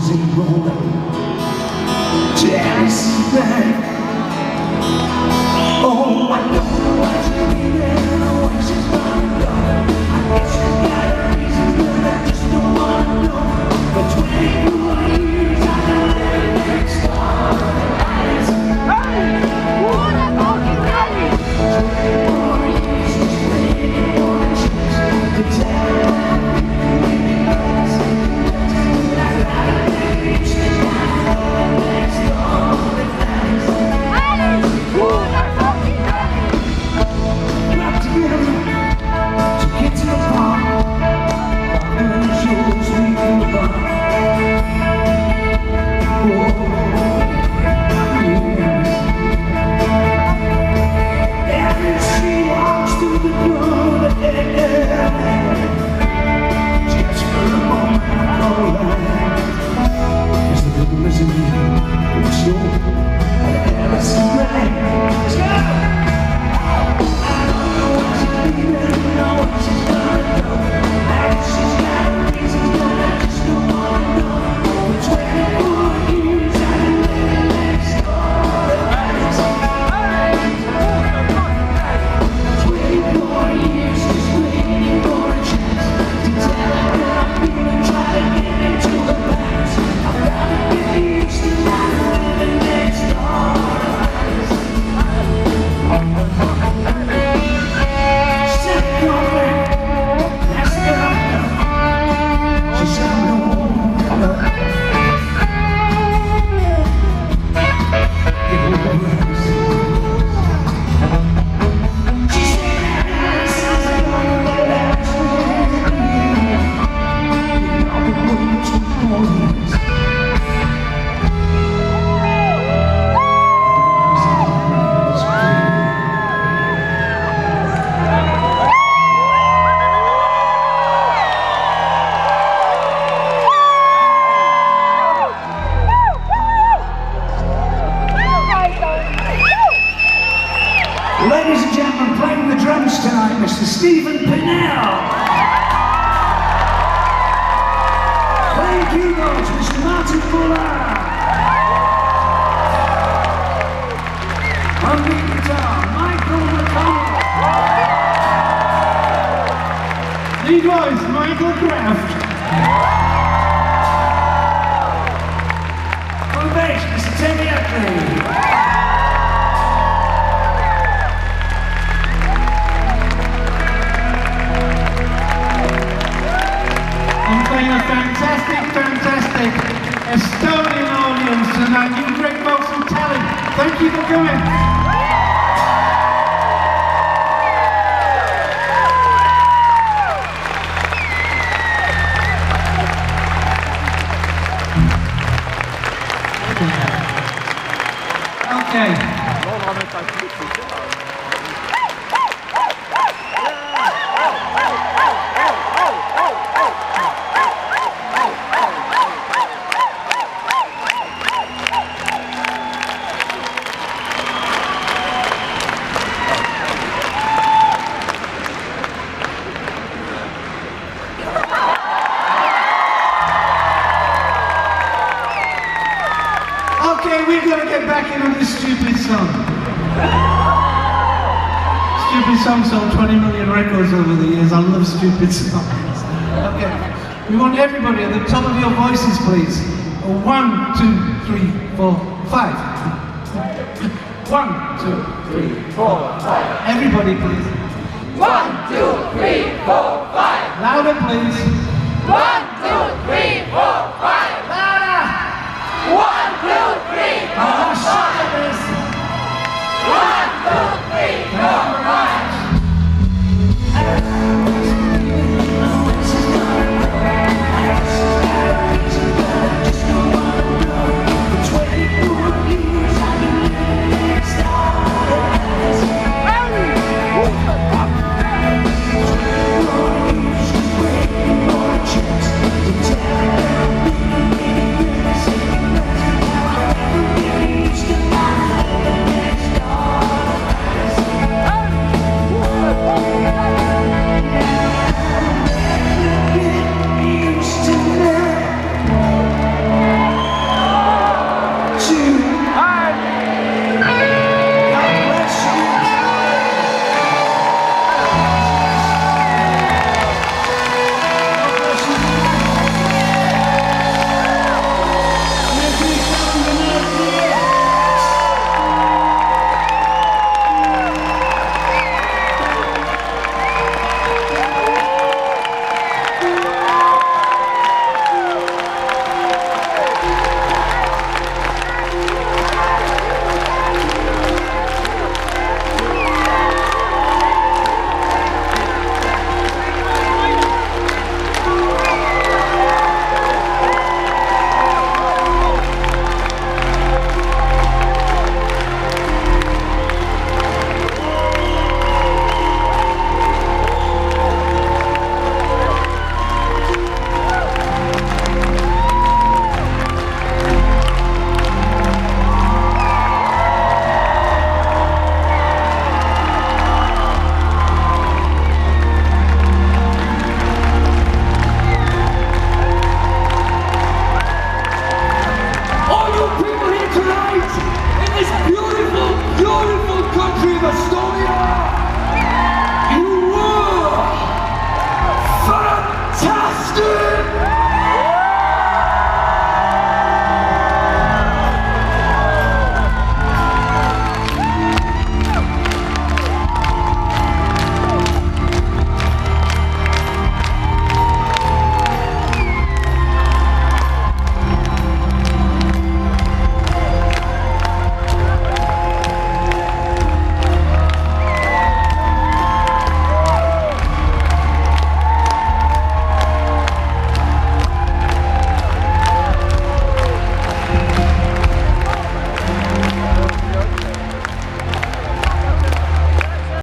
limousine rolling Tennessee night. Oh, I don't know what you're reading or where she's gonna go. I guess you got a reason, but I just don't wanna know. For 24 years I've been living next door to Alice. Hey! What a fucking Alice! 24 years just waiting for a chance to tell her Ladies and gentlemen, playing the drums tonight, Mr. Stephen Pinnell. Playing keyboards, Mr. Martin Fuller. On lead guitar, Michael McConnell. Lead voice, Michael Kraft. On bass, Mr. Timmy Utley. A fantastic Estonian audience tonight. You great folks from Tallinn. Thank you for coming. Okay. Okay, we're gonna get back into this stupid song. Stupid song sold 20 million records over the years. I love stupid songs. Okay, we want everybody at the top of your voices, please. 1, 2, 3, 4, 5. 1, 2, 3, 4, 5. Everybody, please. 1, 2, 3, 4, 5. Louder, please. 1, 2, 3, 4, 5.